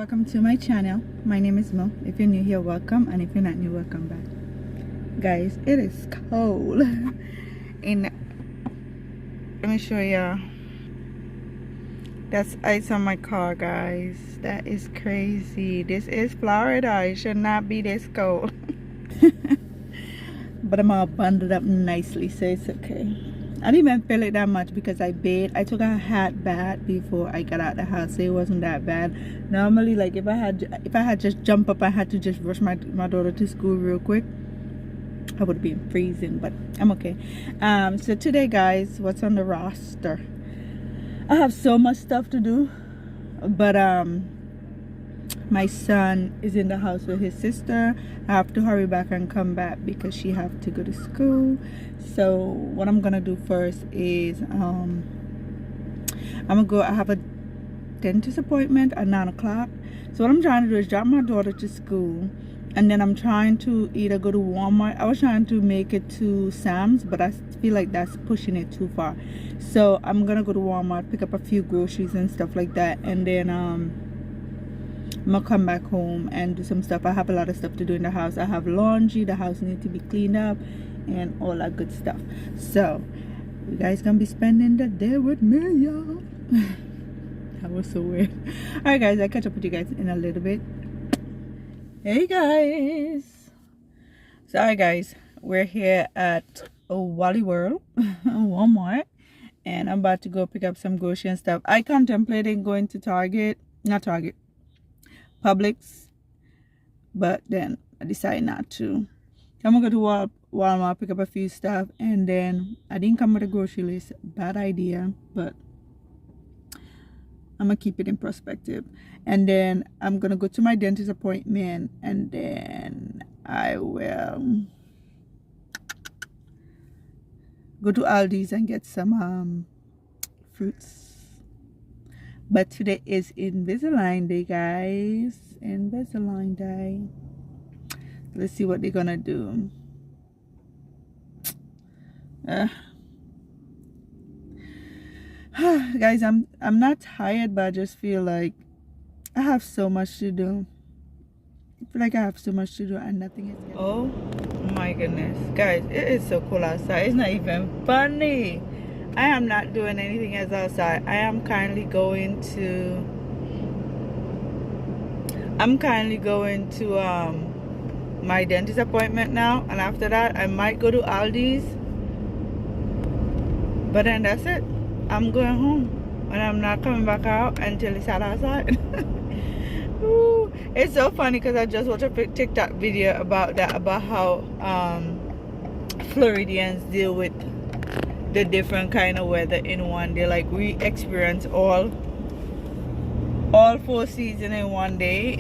welcome to my channel. My name is Mo. If you're new here, welcome, and if you're not new, welcome back. Guys, it is cold. Let me show you. That's ice on my car, guys. That is crazy. This is Florida. It should not be this cold. But I'm all bundled up nicely, so it's okay. I didn't even feel it that much because I bathed. I took a hot bath before I got out the house, so it wasn't that bad. Normally, like if I had just jump up, I had to just rush my daughter to school real quick, I would be freezing, but I'm okay. So today, guys, what's on the roster? I have so much stuff to do, but my son is in the house with his sister. I have to hurry back and come back because she have to go to school. So what I'm gonna do first is I'm gonna go. I have a dentist appointment at 9 o'clock. So what I'm trying to do is drop my daughter to school, and then I'm trying to either go to Walmart. I was trying to make it to Sam's, but I feel like that's pushing it too far. So I'm gonna go to Walmart, pick up a few groceries and stuff like that, and then I'm gonna come back home and do some stuff. I have a lot of stuff to do in the house. I have laundry. The house needs to be cleaned up and all that good stuff. So you guys gonna be spending the day with me, y'all. That was so weird. Alright, guys, I'll catch up with you guys in a little bit. Hey guys, sorry guys, we're here at Wally World, Walmart, and I'm about to go pick up some grocery and stuff. I contemplated going to Publix, but then I decided not to. I'm gonna go to Walmart, pick up a few stuff, and then I didn't come with a grocery list. Bad idea, but I'm gonna keep it in perspective. And then I'm gonna go to my dentist appointment, and then I will go to Aldi's and get some fruits. But today is Invisalign Day, guys. Invisalign Day. Let's see what they're gonna do. Guys, I'm not tired, but I just feel like I have so much to do. I feel like I have so much to do and nothing is getting. Oh my goodness, guys, it is so cool outside. It's not even funny. I am not doing anything else outside. I am currently going to my dentist appointment now, and after that I might go to Aldi's, but then that's it. I'm going home, and I'm not coming back out until it's hot outside. Ooh, it's so funny because I just watched a TikTok video about how Floridians deal with the different kind of weather in one day. Like, we experience all 4 seasons in one day,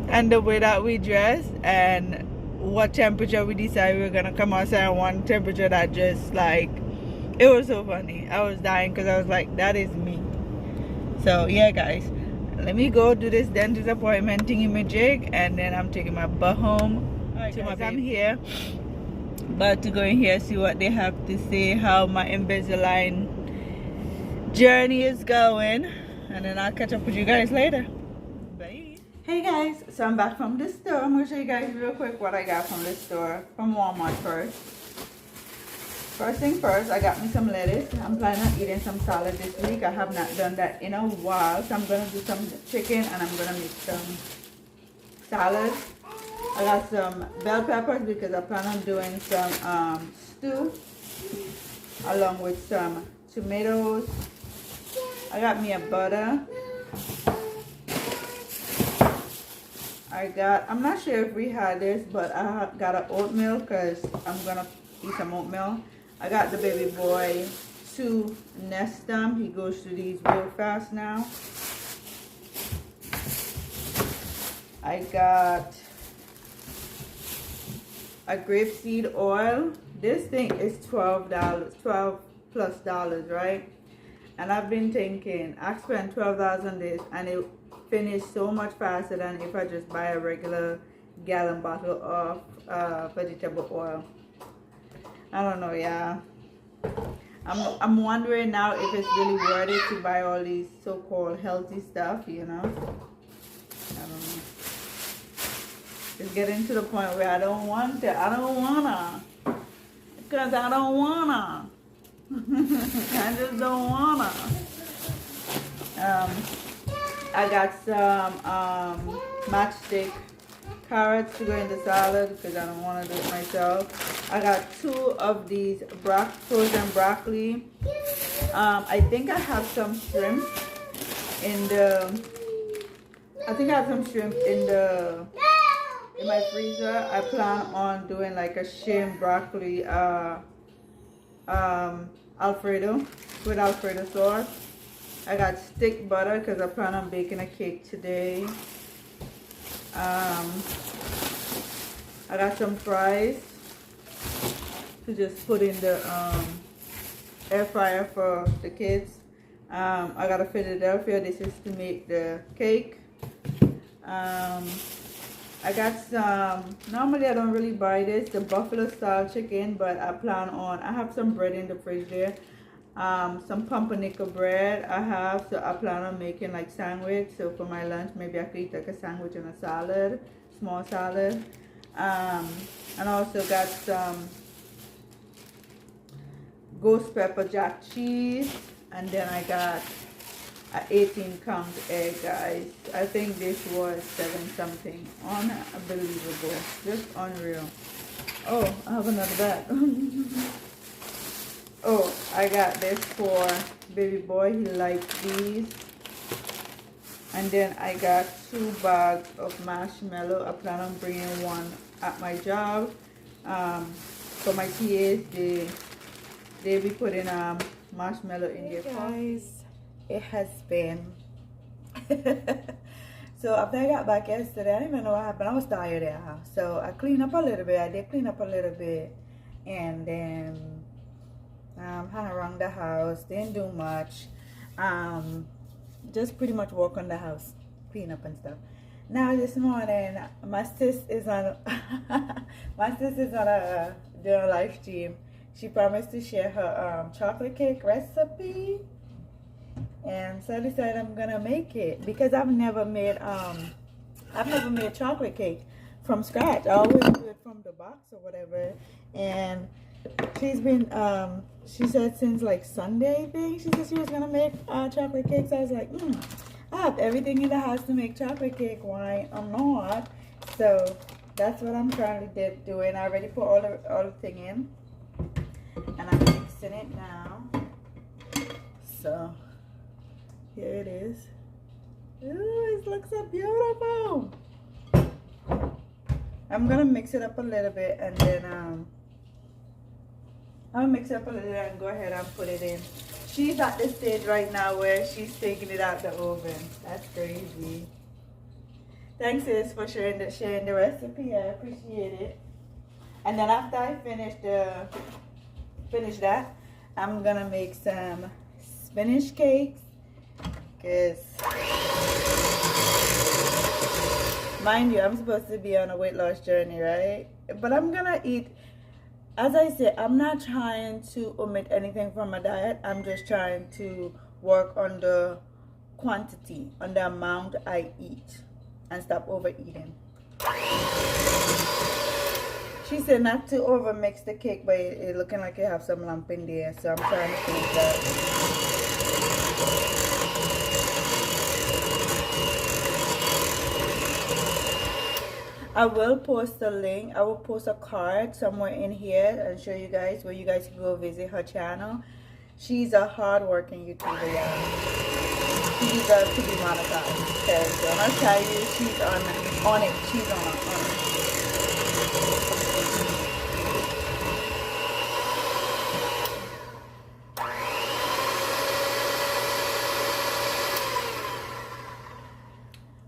and the way that we dress and what temperature we decide we're gonna come outside. One temperature that just like, it was so funny. I was dying because I was like, that is me. So yeah, guys, let me go do this dentist appointment thingy majig, and then I'm taking my butt home. Alright, guys, I'm here, about to go in here, see what they have to say, how my Invisalign journey is going, and then I'll catch up with you guys later. Bye. Hey guys, so I'm back from the store. I'm gonna show you guys real quick what I got from the store, from Walmart first. First thing first, I got me some lettuce. I'm planning on eating some salad this week. I have not done that in a while, so I'm gonna do some chicken and I'm gonna make some salad. I got some bell peppers because I plan on doing some stew along with some tomatoes. I got me a butter. I'm not sure if we had this, but I got an oatmeal because I'm gonna eat some oatmeal. I got the baby boy 2 Nestum. He goes through these real fast now. I got a grapeseed oil. This thing is $12, $12+, right? And I've been thinking, I spent $12 on this and it finished so much faster than if I just buy a regular gallon bottle of vegetable oil. I don't know, yeah. I'm wondering now if it's really worth it to buy all these so-called healthy stuff, you know. I don't know. It's getting to the point where I don't want it. I don't wanna. Because I don't wanna. I just don't wanna. I got some matchstick carrots to go in the salad because I don't want to do it myself. I got 2 of these frozen broccoli. I think I have some shrimp in the. I think I have some shrimp in my freezer. I plan on doing like a shrimp broccoli Alfredo with Alfredo sauce. I got stick butter because I plan on baking a cake today. I got some fries to just put in the air fryer for the kids. I got a Philadelphia. This is to make the cake. I got some, normally I don't really buy this, the buffalo style chicken, but I have some bread in the fridge there. Some pumpernickel bread I have, so I plan on making like sandwich. So for my lunch, maybe I could eat like a sandwich and a salad, small salad. And I also got some ghost pepper jack cheese, and then I got an 18-count egg, guys. I think this was 7 something. Unbelievable, just unreal. Oh, I have another bag. Oh, I got this for baby boy. He likes these. And then I got 2 bags of marshmallow. I plan on bringing one at my job. For my TAs, they be putting marshmallow in their guys. It has been. So after I got back yesterday, I didn't even know what happened. I was tired at house. So I cleaned up a little bit. I did clean up a little bit. And then hung around the house, didn't do much, just pretty much walk on the house, clean up and stuff. Now this morning my sis is on doing a live stream. She promised to share her chocolate cake recipe, and so I decided I'm gonna make it because I've never made chocolate cake from scratch. I always do it from the box or whatever. And she's been she said since like Sunday thing, she said she was gonna make chocolate cakes. I was like, I have everything in the house to make chocolate cake, why I'm not? So that's what I'm currently doing. I already put all the thing in, and I'm mixing it now. So here it is. Ooh, it looks so beautiful. I'm gonna mix it up a little bit, and then I'll mix it up a little bit and go ahead and put it in. She's at the stage right now where she's taking it out the oven. That's crazy. Thanks, sis, for sharing the recipe. I appreciate it. And then after I finish that, I'm gonna make some spinach cakes. Cause mind you, I'm supposed to be on a weight loss journey, right? But I'm gonna eat. As I said, I'm not trying to omit anything from my diet. I'm just trying to work on the quantity, on the amount I eat, and stop overeating. She said not to overmix the cake, but it's looking like you have some lump in there, so I'm trying to finish that. I will post a link. I will post a card somewhere in here and show you guys where you guys can go visit her channel. She's a hard-working YouTuber, y'all. She deserves to be monetized. Because I'm gonna tell you, she's on it. She's on it.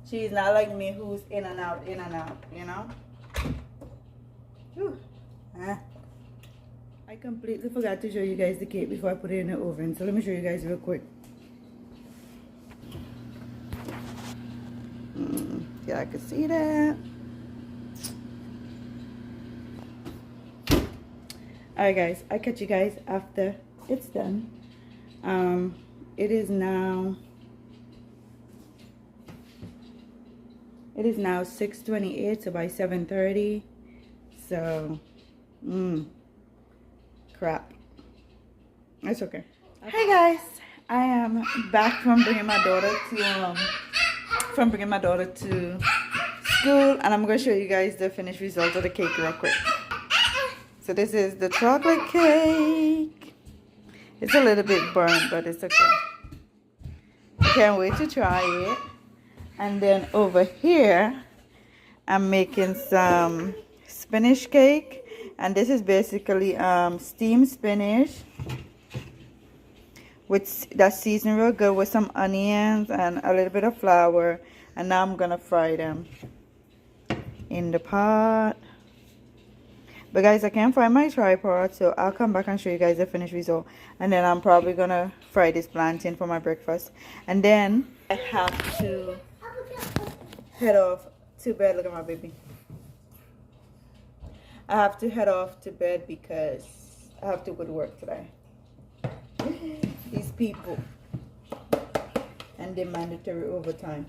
She's not like me, who's in and out, you know? Whew. I completely forgot to show you guys the cake before I put it in the oven. So let me show you guys real quick. Yeah, I can see that. Alright guys, I'll catch you guys after it's done. It is now 6:28, so by 7:30. So crap. It's okay. Hey guys, I am back from bringing my daughter to school, and I'm going to show you guys the finished result of the cake real quick. So this is the chocolate cake. It's a little bit burned, but it's okay. I can't wait to try it. And then over here, I'm making some spinach cake, and this is basically steamed spinach with that seasoned real good with some onions and a little bit of flour. And now I'm gonna fry them in the pot. But guys, I can't find my tripod, so I'll come back and show you guys the finished result. And then I'm probably gonna fry this plantain for my breakfast. And then I have to head off to bed. Look at my baby. I have to head off to bed because I have to go to work today. These people and their mandatory overtime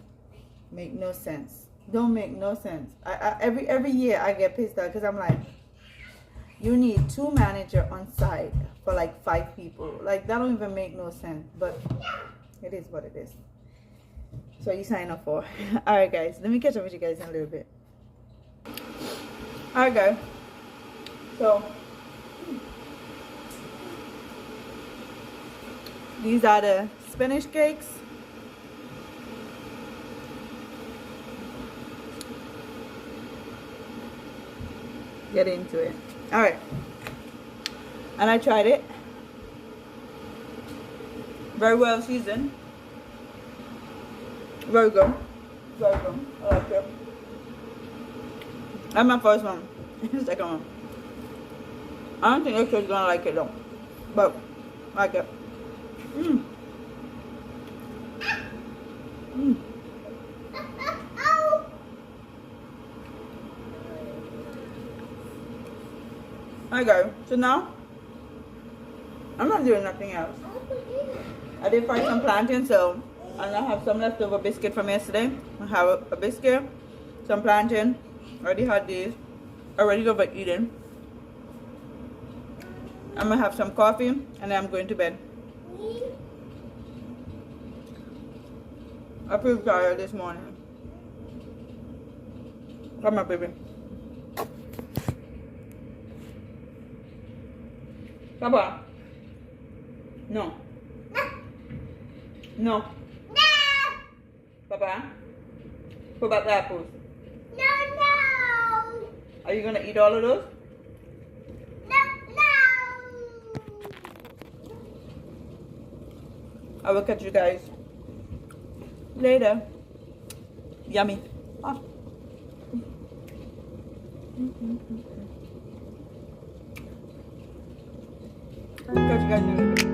make no sense. Don't make no sense. Every year I get pissed off because I'm like, you need 2 managers on site for like 5 people. Like, that don't even make no sense. But it is what it is. So you sign up for. Alright guys, let me catch up with you guys in a little bit. Alright guys, so these are the spinach cakes. Get into it. Alright, and I tried it. Very well seasoned. Very good. Very good. I like it. That's my first one. Second one. I don't think your kid's gonna like it though. But I like it. Okay, so now I'm not doing nothing else. I did fry some plantain, so and I have some leftover biscuit from yesterday. I have a biscuit, some plantain. Already had these. Already overeaten. I'm gonna have some coffee and then I'm going to bed. I feel tired this morning. Come on, baby. Papa. No. No. Papa. What about the apples? No. Are you gonna eat all of those? No. I will catch you guys later. Yummy. Ah. Catch you guys in a little bit.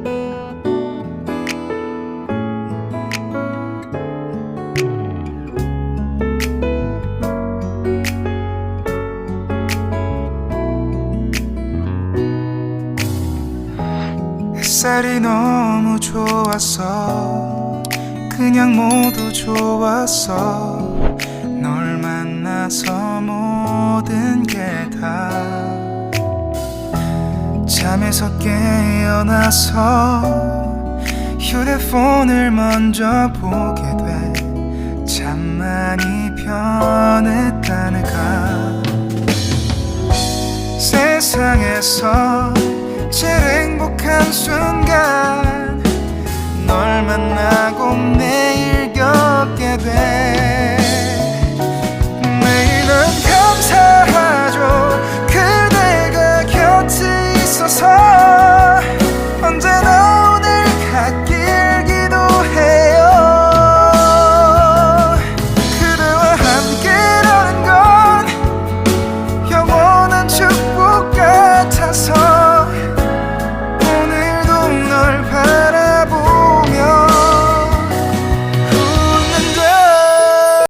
햇살이 너무 좋았어. 그냥 모두 좋았어. 널 만나서 모든 게 다 잠에서 깨어나서 휴대폰을 먼저 보게 돼. 참 많이 변했다는가. 세상에서 제일 행복한 순간 널 만나고 매일 겪게 돼.